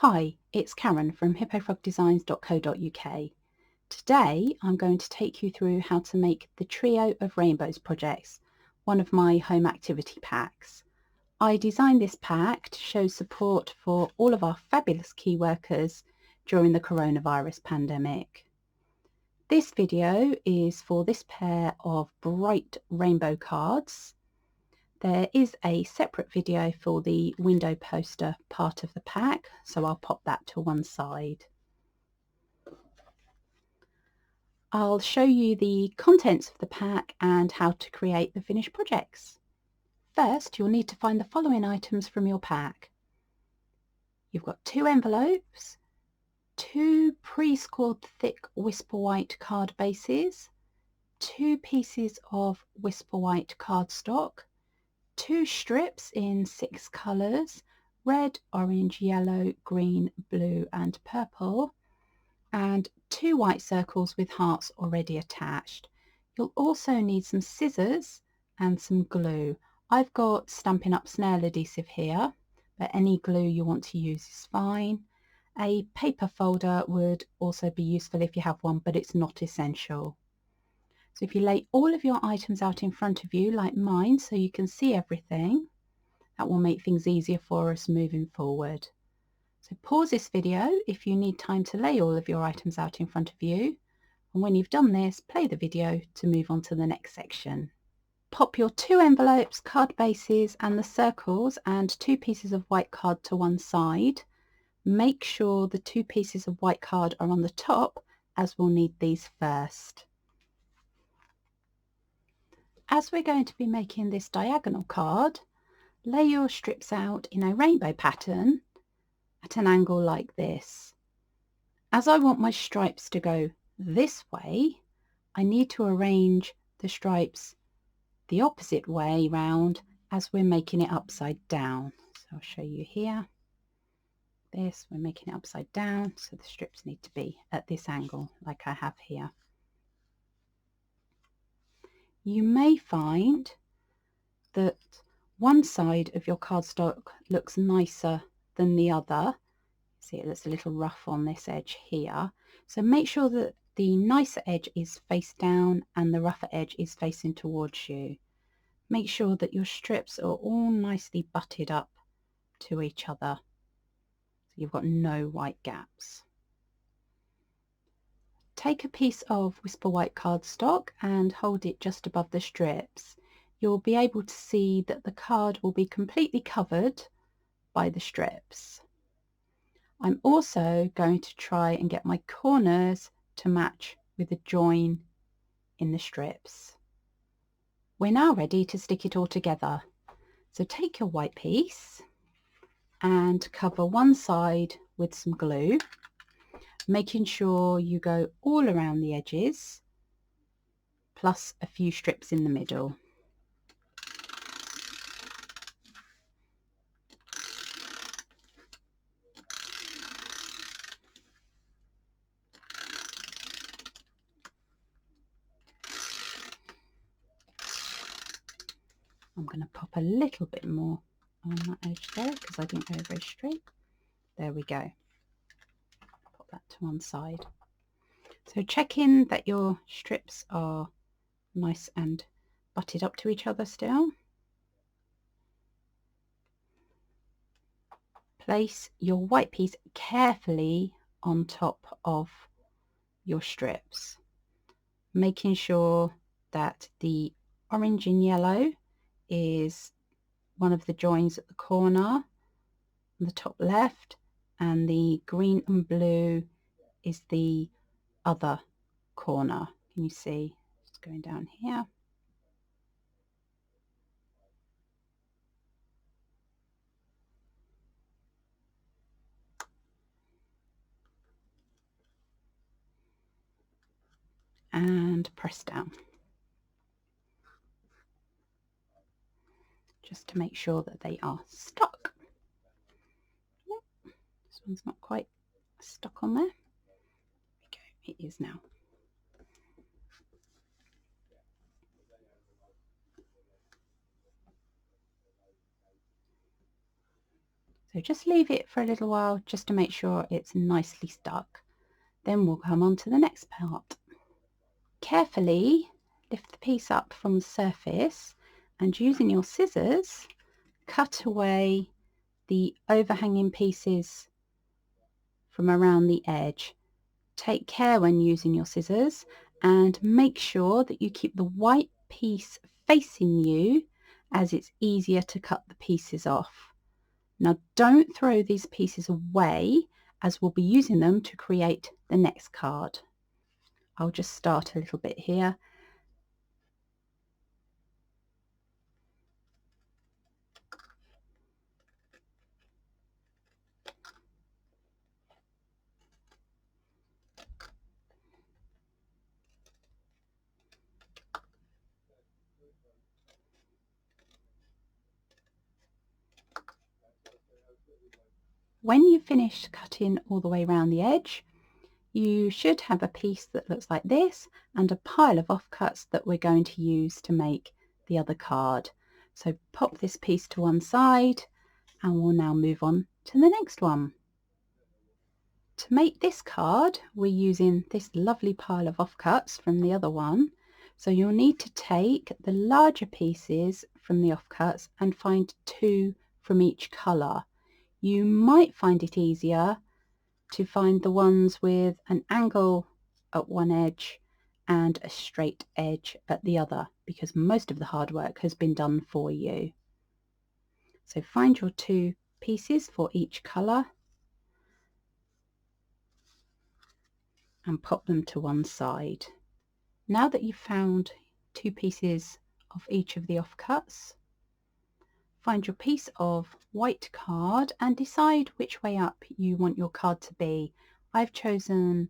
Hi, it's Karen from hippofrogdesigns.co.uk. Today I'm going to take you through how to make the Trio of Rainbows projects, one of my home activity packs. I designed this pack to show support for all of our fabulous key workers during the coronavirus pandemic. This video is for this pair of bright rainbow cards. There is a separate video for the window poster part of the pack, so I'll pop that to one side. I'll show you the contents of the pack and how to create the finished projects. First, you'll need to find the following items from your pack. You've got 2 envelopes, 2 pre-scored thick Whisper White card bases, 2 pieces of Whisper White cardstock, 2 strips in 6 colours, red, orange, yellow, green, blue and purple, and 2 white circles with hearts already attached. You'll also need some scissors and some glue. I've got Stampin Up Snail Adhesive here, but any glue you want to use is fine. A paper folder would also be useful if you have one, but it's not essential. So if you lay all of your items out in front of you like mine so you can see everything, that will make things easier for us moving forward. So pause this video if you need time to lay all of your items out in front of you, and when you've done this, play the video to move on to the next section. Pop your 2 envelopes, card bases and the circles and 2 pieces of white card to one side. Make sure the 2 pieces of white card are on the top, as we'll need these first. As we're going to be making this diagonal card, lay your strips out in a rainbow pattern at an angle like this. As I want my stripes to go this way, I need to arrange the stripes the opposite way round as we're making it upside down. So I'll show you here. This, we're making it upside down, so the strips need to be at this angle like I have here. You may find that one side of your cardstock looks nicer than the other. See, it looks a little rough on this edge here. So make sure that the nicer edge is face down and the rougher edge is facing towards you. Make sure that your strips are all nicely butted up to each other, so you've got no white gaps. Take a piece of Whisper White cardstock and hold it just above the strips. You'll be able to see that the card will be completely covered by the strips. I'm also going to try and get my corners to match with the join in the strips. We're now ready to stick it all together. So take your white piece and cover one side with some glue, making sure you go all around the edges, plus a few strips in the middle. I'm going to pop a little bit more on that edge there because I didn't go very straight. There we go. Pop that to one side. So check in that your strips are nice and butted up to each other still. Place your white piece carefully on top of your strips, making sure that the orange and yellow is one of the joins at the corner on the top left, and the green and blue is the other corner. Can you see? It's going down here. And press down, just to make sure that they are stuck. This one's not quite stuck on there. There we go, it is now. So just leave it for a little while just to make sure it's nicely stuck. Then we'll come on to the next part. Carefully lift the piece up from the surface and using your scissors cut away the overhanging pieces from around the edge. Take care when using your scissors and make sure that you keep the white piece facing you, as it's easier to cut the pieces off. Now don't throw these pieces away, as we'll be using them to create the next card. I'll just start a little bit here. When you've finished cutting all the way around the edge, you should have a piece that looks like this and a pile of offcuts that we're going to use to make the other card. So pop this piece to one side and we'll now move on to the next one. To make this card, we're using this lovely pile of offcuts from the other one. So you'll need to take the larger pieces from the offcuts and find 2 from each colour. You might find it easier to find the ones with an angle at one edge and a straight edge at the other, because most of the hard work has been done for you. So find your 2 pieces for each colour and pop them to one side. Now that you've found 2 pieces of each of the offcuts, find your piece of white card and decide which way up you want your card to be. I've chosen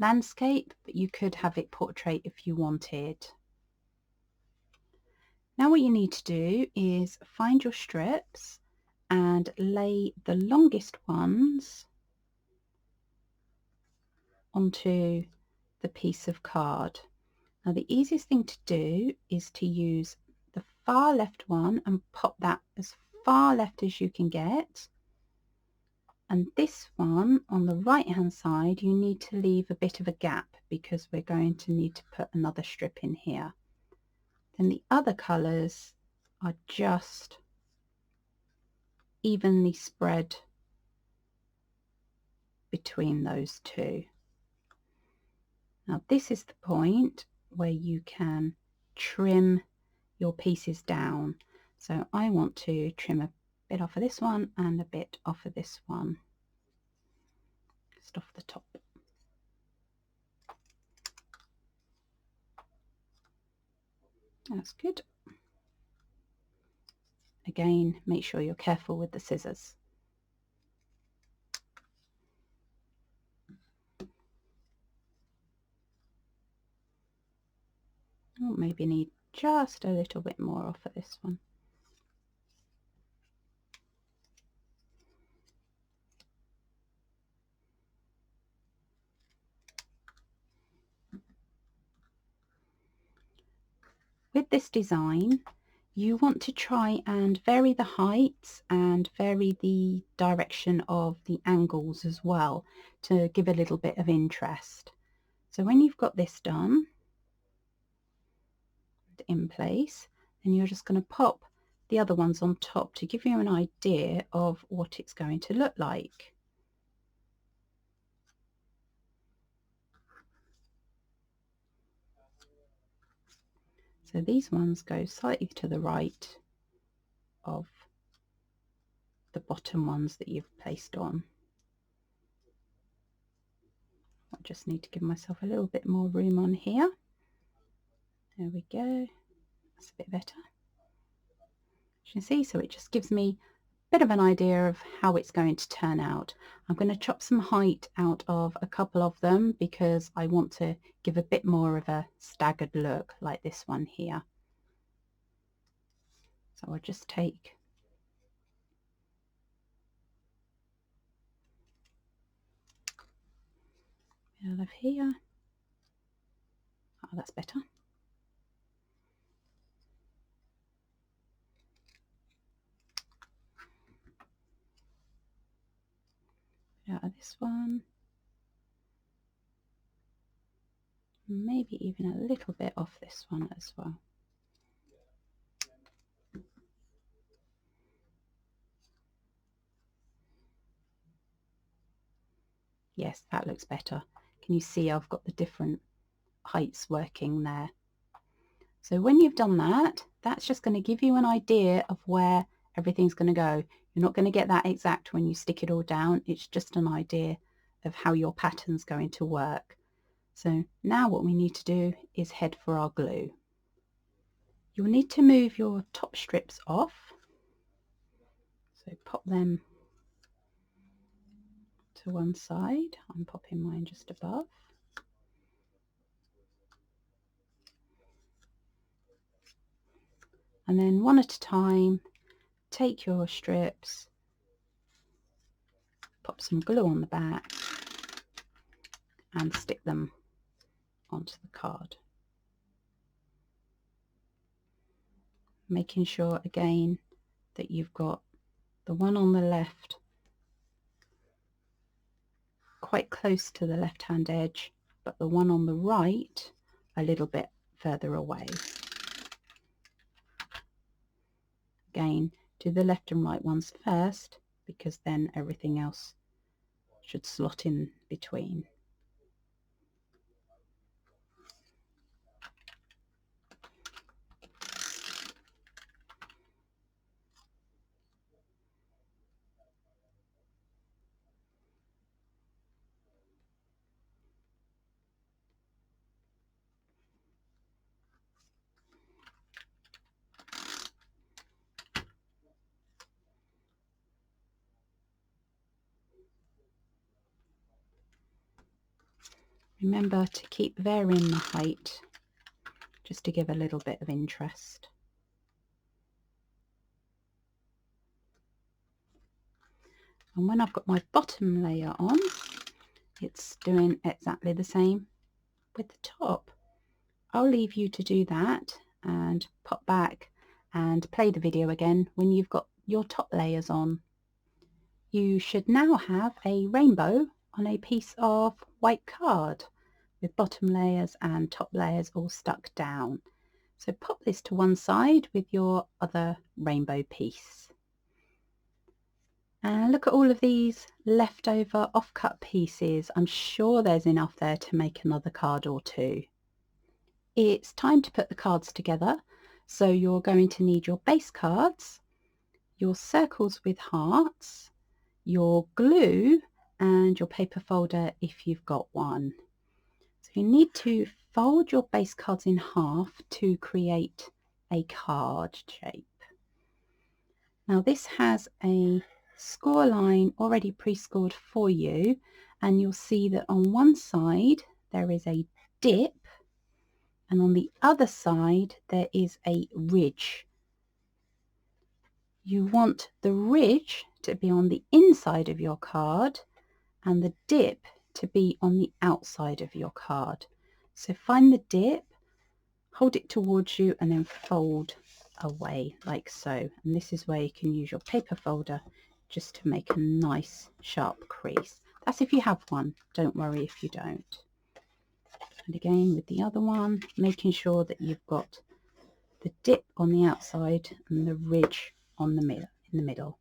landscape, but you could have it portrait if you wanted. Now what you need to do is find your strips and lay the longest ones onto the piece of card. Now the easiest thing to do is to use the far left one and pop that as far left as you can get, and this one on the right hand side you need to leave a bit of a gap because we're going to need to put another strip in here. Then the other colours are just evenly spread between those 2. Now this is the point where you can trim your pieces down. So I want to trim a bit off of this one and a bit off of this one, just off the top. That's good. Again, make sure you're careful with the scissors. Oh, maybe need just a little bit more off of this one. With this design, you want to try and vary the heights and vary the direction of the angles as well to give a little bit of interest. So when you've got this done in place, then you're just going to pop the other ones on top to give you an idea of what it's going to look like. So these ones go slightly to the right of the bottom ones that you've placed on. I just need to give myself a little bit more room on here. There we go. That's a bit better. As you can see, so it just gives me a bit of an idea of how it's going to turn out. I'm going to chop some height out of a couple of them because I want to give a bit more of a staggered look like this one here. So I'll just take out of here. Oh, that's better. out of this one. Maybe even a little bit off this one as well. Yes, that looks better. Can you see I've got the different heights working there? So when you've done that, that's just going to give you an idea of where everything's going to go. You're not going to get that exact when you stick it all down. It's just an idea of how your pattern's going to work. So now what we need to do is head for our glue. You'll need to move your top strips off. So pop them to one side. I'm popping mine just above. And then one at a time, take your strips, pop some glue on the back and stick them onto the card. Making sure again that you've got the one on the left quite close to the left hand edge, but the one on the right a little bit further away. Again, do the left and right ones first, because then everything else should slot in between. Remember to keep varying the height just to give a little bit of interest. And when I've got my bottom layer on, it's doing exactly the same with the top. I'll leave you to do that and pop back and play the video again when you've got your top layers on. You should now have a rainbow on a piece of white card with bottom layers and top layers all stuck down. So pop this to one side with your other rainbow piece. And look at all of these leftover off-cut pieces. I'm sure there's enough there to make another card or two. It's time to put the cards together. So you're going to need your base cards, your circles with hearts, your glue, and your paper folder if you've got one. So you need to fold your base cards in half to create a card shape. Now this has a score line already pre-scored for you, and you'll see that on one side there is a dip and on the other side there is a ridge. You want the ridge to be on the inside of your card and the dip to be on the outside of your card. So find the dip, hold it towards you and then fold away like so. And this is where you can use your paper folder just to make a nice sharp crease. That's if you have one, don't worry if you don't. And again with the other one, making sure that you've got the dip on the outside and the ridge on the middle, in the middle.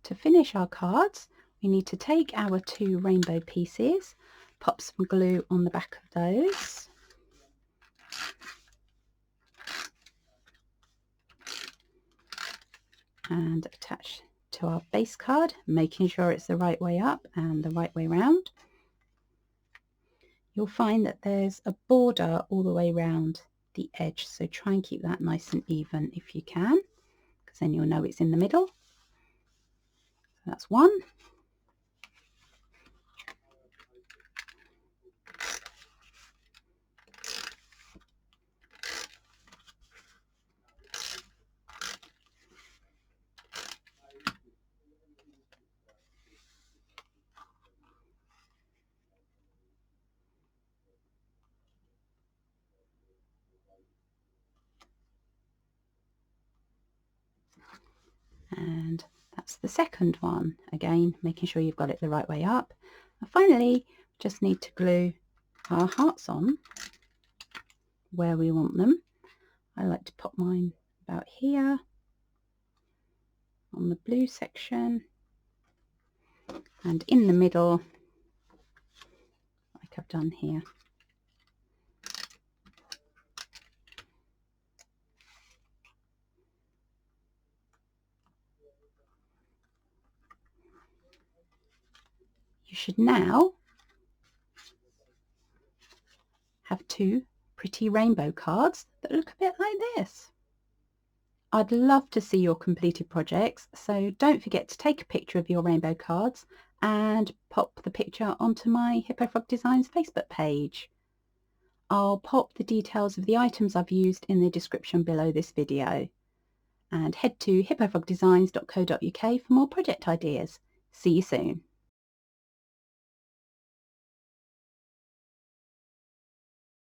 To finish our cards, we need to take our two rainbow pieces, pop some glue on the back of those, and attach to our base card, making sure it's the right way up and the right way round. You'll find that there's a border all the way around the edge, so try and keep that nice and even if you can, because then you'll know it's in the middle. So that's one. And That's the second one. Again, making sure you've got it the right way up. And finally, just need to glue our hearts on where we want them. I like to pop mine about here on the blue section and in the middle, like I've done here. You should now have two pretty rainbow cards that look a bit like this. I'd love to see your completed projects, so don't forget to take a picture of your rainbow cards and pop the picture onto my Hippo Frog Designs Facebook page. I'll pop the details of the items I've used in the description below this video. And head to hippofrogdesigns.co.uk for more project ideas. See you soon.